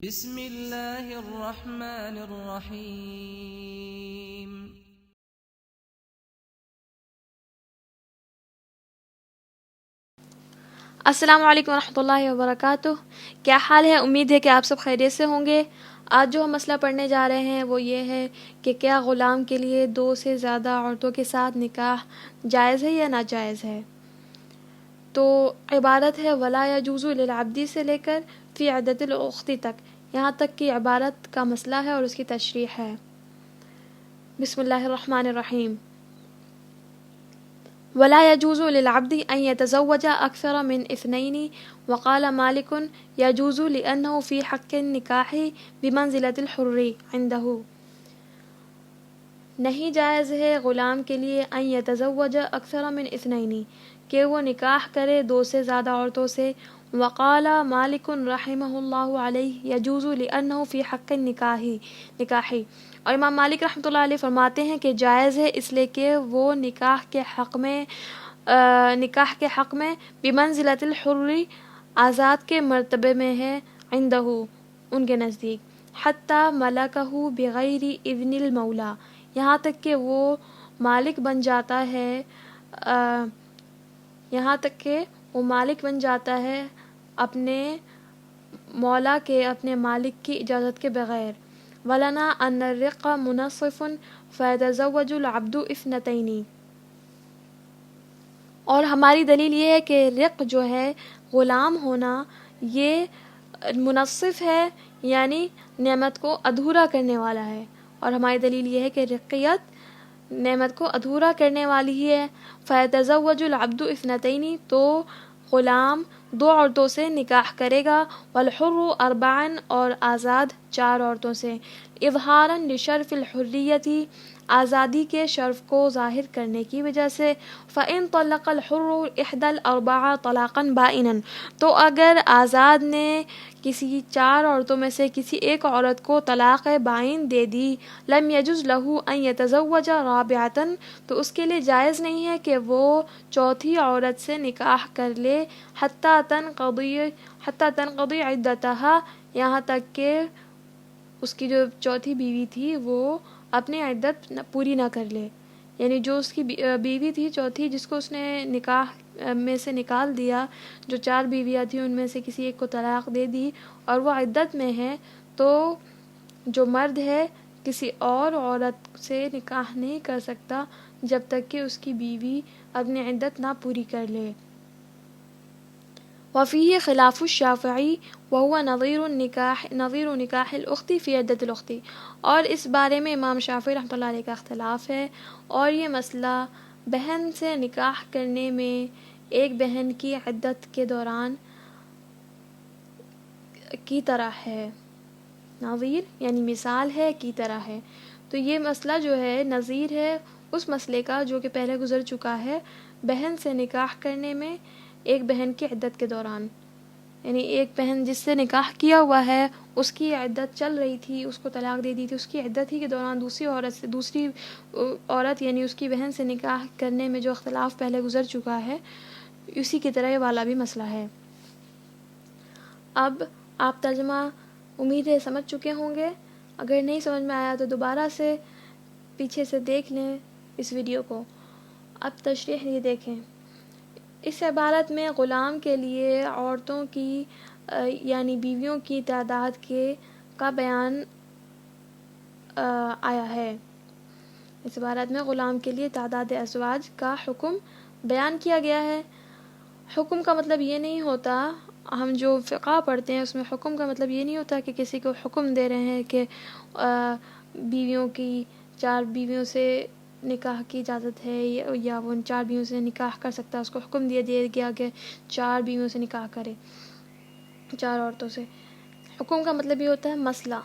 بسم اللہ الرحمن الرحیم۔ السلام علیکم ورحمۃ اللہ وبرکاتہ۔ کیا حال ہے؟ امید ہے کہ آپ سب خیریت سے ہوں گے۔ آج جو ہم مسئلہ پڑھنے جا رہے ہیں وہ یہ ہے کہ کیا غلام کے لیے 2 سے زیادہ عورتوں کے ساتھ نکاح جائز ہے یا ناجائز ہے؟ تو عبارت ہے ولا یجوز للعبد سے لے کر فی عدت الاخت تک، یہاں تک کی عبارت کا مسئلہ ہے اور اس کی تشریح ہے۔ بسم اللہ الرحمن الرحیم۔ ولا يجوز للعبد أن يتزوج أكثر من 2، وقال مالك يجوز لأنه في حق النكاح بمنزلة الحر عنده۔ نہیں جائز ہے غلام کے لیے ان یتزوج اکثر من 2، کہ وہ نکاح کرے 2 سے زیادہ عورتوں سے۔ وقال مالک رحمہ اللہ علیہ یجوز لأنه في حق النکاح، اور امام مالک رحمۃ اللہ علیہ فرماتے ہیں کہ جائز ہے اس لیے کہ وہ نکاح کے حق میں بمنزلۃ الحر، آزاد کے مرتبے میں ہے، عندہ ان کے نزدیک، حتی ملکہ بغیر اذن المولا، یہاں تک کہ وہ مالک بن جاتا ہے اپنے مولا کے، اپنے مالک کی اجازت کے بغیر۔ ولنا ان الرق منصف فيتزوج العبد 2، اور ہماری دلیل یہ ہے کہ رق جو ہے غلام ہونا یہ منصف ہے، یعنی نعمت کو ادھورا کرنے والا ہے، اور ہماری دلیل یہ ہے کہ رقیت نعمت کو ادھورا کرنے والی ہی ہے۔ فیتزوج العبد 2، تو غلام 2 عورتوں سے نکاح کرے گا، والحر 4، اور آزاد 4 عورتوں سے، اظہارا لشرف الحریت، آزادی کے شرف کو ظاہر کرنے کی وجہ سے۔ فإن طلق الحر إحدى الأربع طلاقا بائنا، تو اگر آزاد نے کسی 4 عورتوں میں سے کسی ایک عورت کو طلاق بائن دے دی، لم يجوز له ان يتزوج رابعة، تو اس کے لیے جائز نہیں ہے کہ وہ 4تھی عورت سے نکاح کر لے، حتی تنقضی عدتها، یہاں تک کہ اس کی جو 4تھی بیوی تھی وہ اپنی عدت پوری نہ کر لے، یعنی جو اس کی بیوی تھی 4تھی جس کو اس نے نکاح میں سے نکال دیا، جو 4 بیویاں تھیں ان میں سے کسی ایک کو طلاق دے دی اور وہ عدت میں ہے، تو جو مرد ہے کسی اور عورت سے نکاح نہیں کر سکتا جب تک کہ اس کی بیوی اپنی عدت نہ پوری کر لے۔ وفيه خلاف الشافعی وهو نظیر نکاح الاخت فی عدت الاخت، اور اس بارے میں امام شافعی رحمۃ اللہ علیہ کا اختلاف ہے، اور یہ مسئلہ بہن سے نکاح کرنے میں ایک بہن کی عدت کے دوران کی طرح ہے، نظیر یعنی مثال ہے، کی طرح ہے، تو یہ مسئلہ جو ہے نظیر ہے اس مسئلے کا جو کہ پہلے گزر چکا ہے، بہن سے نکاح کرنے میں ایک بہن کی عدت کے دوران، یعنی ایک بہن جس سے نکاح کیا ہوا ہے اس کی عدت چل رہی تھی، اس کو طلاق دے دی تھی، اس کی عدت ہی کے دوران دوسری عورت یعنی اس کی بہن سے نکاح کرنے میں جو اختلاف پہلے گزر چکا ہے، اسی کی طرح یہ والا بھی مسئلہ ہے۔ اب آپ ترجمہ امید ہے سمجھ چکے ہوں گے، اگر نہیں سمجھ میں آیا تو دوبارہ سے پیچھے سے دیکھ لیں اس ویڈیو کو۔ اب تشریح یہ دیکھیں، اس عبارت میں غلام کے لیے عورتوں کی یعنی بیویوں کی تعداد کا بیان آیا ہے۔ اس عبارت میں غلام کے لیے تعداد ازواج کا حکم بیان کیا گیا ہے۔ حکم کا مطلب یہ نہیں ہوتا، ہم جو فقہ پڑھتے ہیں اس میں حکم کا مطلب یہ نہیں ہوتا کہ کسی کو حکم دے رہے ہیں کہ بیویوں کی 4 بیویوں سے نکاح کی اجازت ہے، یا وہ ان 4 بیویوں سے نکاح کر سکتا ہے، اس کو حکم دیا گیا کہ 4 بیویوں سے نکاح کرے، 4 عورتوں سے۔ حکم کا مطلب یہ ہوتا ہے مسئلہ،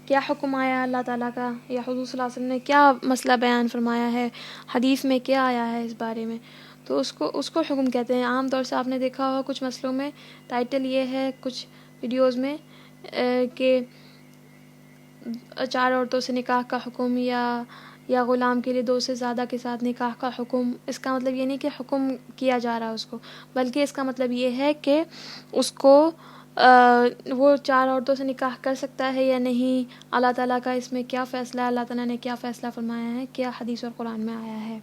کیا حکم آیا اللہ تعالیٰ کا، یا حضور صلی اللہ علیہ وسلم نے کیا مسئلہ بیان فرمایا ہے، حدیث میں کیا آیا ہے اس بارے میں، تو اس کو حکم کہتے ہیں۔ عام طور سے آپ نے دیکھا ہوگا کچھ مسئلوں میں ٹائٹل یہ ہے کچھ ویڈیوز میں کہ 4 عورتوں سے نکاح کا حکم، یا غلام کے لیے 2 سے زیادہ کے ساتھ نکاح کا حکم۔ اس کا مطلب یہ نہیں کہ حکم کیا جا رہا ہے اس کو، بلکہ اس کا مطلب یہ ہے کہ اس کو وہ 4 عورتوں سے نکاح کر سکتا ہے یا نہیں، اللہ تعالیٰ کا اس میں کیا فیصلہ ہے، اللہ تعالیٰ نے کیا فیصلہ فرمایا ہے، کیا حدیث اور قرآن میں آیا ہے۔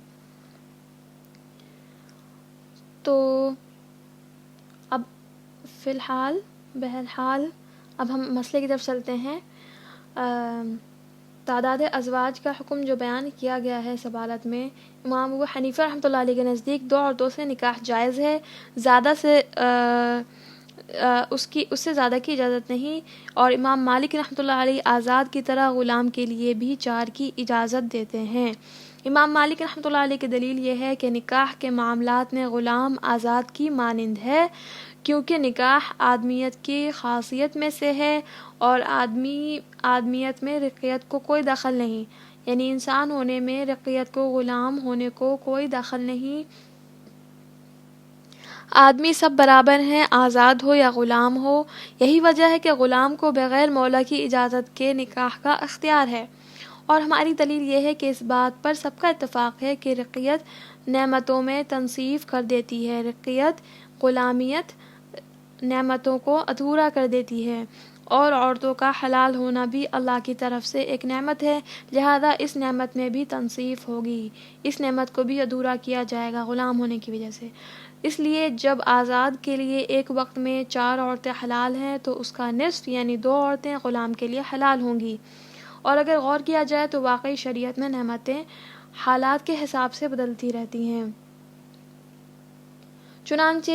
تو اب فی الحال بہرحال اب ہم مسئلے کی طرف چلتے ہیں۔ تعداد ازواج کا حکم جو بیان کیا گیا ہے سبالت میں، امام ابو حنیفہ رحمۃ اللہ علیہ کے نزدیک 2 عورتوں سے نکاح جائز ہے، زیادہ سے اس سے زیادہ کی اجازت نہیں، اور امام مالک رحمۃ اللہ علیہ آزاد کی طرح غلام کے لیے بھی 4 کی اجازت دیتے ہیں۔ امام مالک رحمۃ اللہ علیہ کی دلیل یہ ہے کہ نکاح کے معاملات میں غلام آزاد کی مانند ہے، کیونکہ نکاح آدمیت کی خاصیت میں سے ہے، اور آدمیت میں رقیت کو کوئی دخل نہیں، یعنی انسان ہونے میں رقیت کو، غلام ہونے کو کوئی دخل نہیں۔ آدمی سب برابر ہیں، آزاد ہو یا غلام ہو۔ یہی وجہ ہے کہ غلام کو بغیر مولا کی اجازت کے نکاح کا اختیار ہے، اور ہماری دلیل یہ ہے کہ اس بات پر سب کا اتفاق ہے کہ رقیت نعمتوں میں تنصیف کر دیتی ہے، رقیت غلامیت نعمتوں کو ادھورا کر دیتی ہے، اور عورتوں کا حلال ہونا بھی اللہ کی طرف سے ایک نعمت ہے، لہذا اس نعمت میں بھی تنصیف ہوگی، اس نعمت کو بھی ادھورا کیا جائے گا غلام ہونے کی وجہ سے۔ اس لیے جب آزاد کے لیے ایک وقت میں 4 عورتیں حلال ہیں تو اس کا نصف یعنی 2 عورتیں غلام کے لیے حلال ہوں گی۔ اور اگر غور کیا جائے تو واقعی شریعت میں نعمتیں حالات کے حساب سے بدلتی رہتی ہیں۔ چنانچہ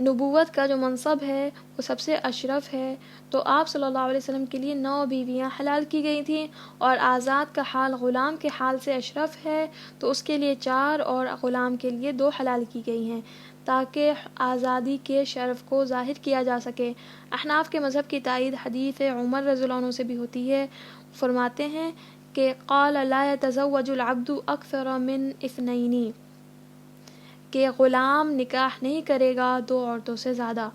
نبوت کا جو منصب ہے وہ سب سے اشرف ہے، تو آپ صلی اللہ علیہ وسلم کے لیے 9 بیویاں حلال کی گئی تھیں، اور آزاد کا حال غلام کے حال سے اشرف ہے تو اس کے لیے 4 اور غلام کے لیے 2 حلال کی گئی ہیں، تاکہ آزادی کے شرف کو ظاہر کیا جا سکے۔ احناف کے مذہب کی تائید حدیث عمر رضی اللہ عنہ سے بھی ہوتی ہے، فرماتے ہیں کہ قال لا يتزوج العبد اکثر من 2، کہ غلام نکاح نہیں کرے گا 2 عورتوں سے زیادہ۔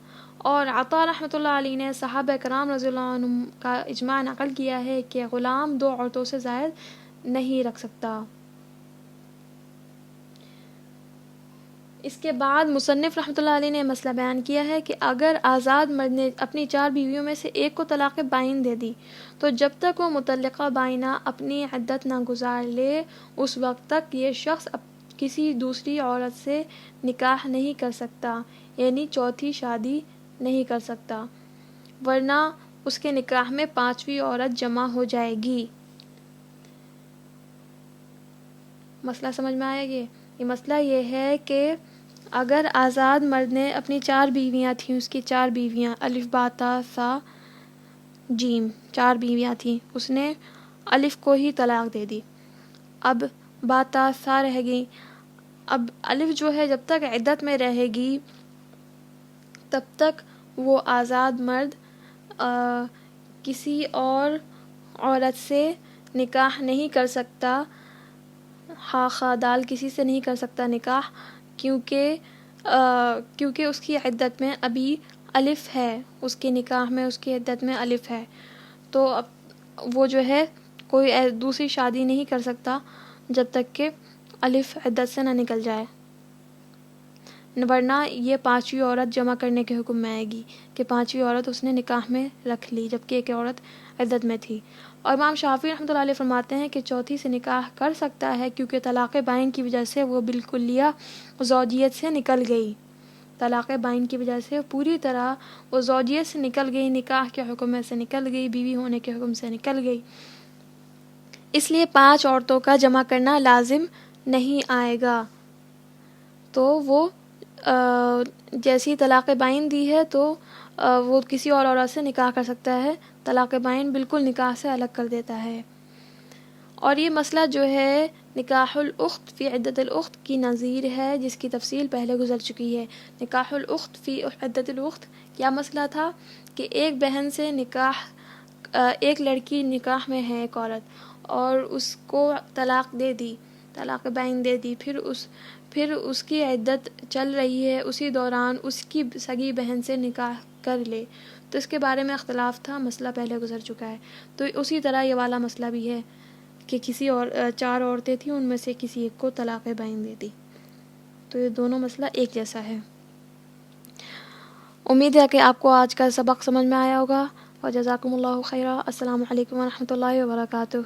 اور عطا رحمۃ اللہ علیہ نے صحابہ کرام رضی اللہ عنہم کا اجماع نقل کیا ہے کہ غلام 2 عورتوں سے زائد نہیں رکھ سکتا۔ اس کے بعد مصنف رحمۃ اللہ علیہ نے مسئلہ بیان کیا ہے کہ اگر آزاد مرد نے اپنی 4 بیویوں میں سے ایک کو طلاق بائن دے دی تو جب تک وہ مطلقہ بائنہ اپنی عدت نہ گزار لے اس وقت تک یہ شخص کسی دوسری عورت سے نکاح نہیں کر سکتا، یعنی چوتھی شادی نہیں کر سکتا، ورنہ اس کے نکاح میں 5ویں عورت جمع ہو جائے گی۔ مسئلہ سمجھ میں آیا؟ یہ مسئلہ یہ ہے کہ اگر آزاد مرد نے اپنی 4 بیویاں تھیں، اس کی 4 بیویاں الف با تا سا جیم 4 بیویاں تھیں، اس نے الف کو ہی طلاق دے دی، اب با تا سا رہ گئی۔ اب الف جو ہے جب تک عدت میں رہے گی تب تک وہ آزاد مرد کسی اور عورت سے نکاح نہیں کر سکتا، خادال کسی سے نہیں کر سکتا نکاح، کیونکہ اس کی عدت میں ابھی الف ہے، اس کے نکاح میں اس کی عدت میں الف ہے، تو اب وہ جو ہے کوئی دوسری شادی نہیں کر سکتا جب تک کہ الف عدت سے نہ نکل جائے، ورنہ یہ 5ویں عورت جمع کرنے کے حکم میں آئے گی کہ 5ویں عورت اس نے نکاح میں رکھ لی جبکہ ایک عورت عدت میں تھی۔ اور امام شافعی رحمۃ اللہ علیہ فرماتے ہیں کہ چوتھی سے نکاح کر سکتا ہے، کیونکہ طلاق بائن کی وجہ سے وہ بالکلیہ زوجیت سے نکل گئی، طلاق بائن کی وجہ سے پوری طرح وہ زوجیت سے نکل گئی، نکاح کے حکم میں سے نکل گئی، بیوی ہونے کے حکم سے نکل گئی، اس لیے 5 عورتوں کا جمع کرنا لازم نہیں آئے گا۔ تو وہ جیسی طلاق بائن دی ہے تو وہ کسی اور عورت سے نکاح کر سکتا ہے، طلاق بائن بالکل نکاح سے الگ کر دیتا ہے۔ اور یہ مسئلہ جو ہے نکاح الاخت فی عدت الاخت کی نظیر ہے، جس کی تفصیل پہلے گزر چکی ہے۔ نکاح الاخت فی عدت الاخت کیا مسئلہ تھا کہ ایک بہن سے ایک لڑکی نکاح میں ہے ایک عورت اور اس کو طلاق دے دی، طلاق بائن دے دی، پھر اس کی عدت چل رہی ہے، اسی دوران اس کی سگی بہن سے نکاح کر لے تو اس کے بارے میں اختلاف تھا، مسئلہ پہلے گزر چکا ہے۔ تو اسی طرح یہ والا مسئلہ بھی ہے کہ کسی اور 4 عورتیں تھیں، ان میں سے کسی ایک کو طلاق بائن دے دی، تو یہ دونوں مسئلہ ایک جیسا ہے۔ امید ہے کہ آپ کو آج کا سبق سمجھ میں آیا ہوگا. وجزاکم اللہ خیرہ. السلام علیکم ورحمۃ اللہ وبرکاتہ.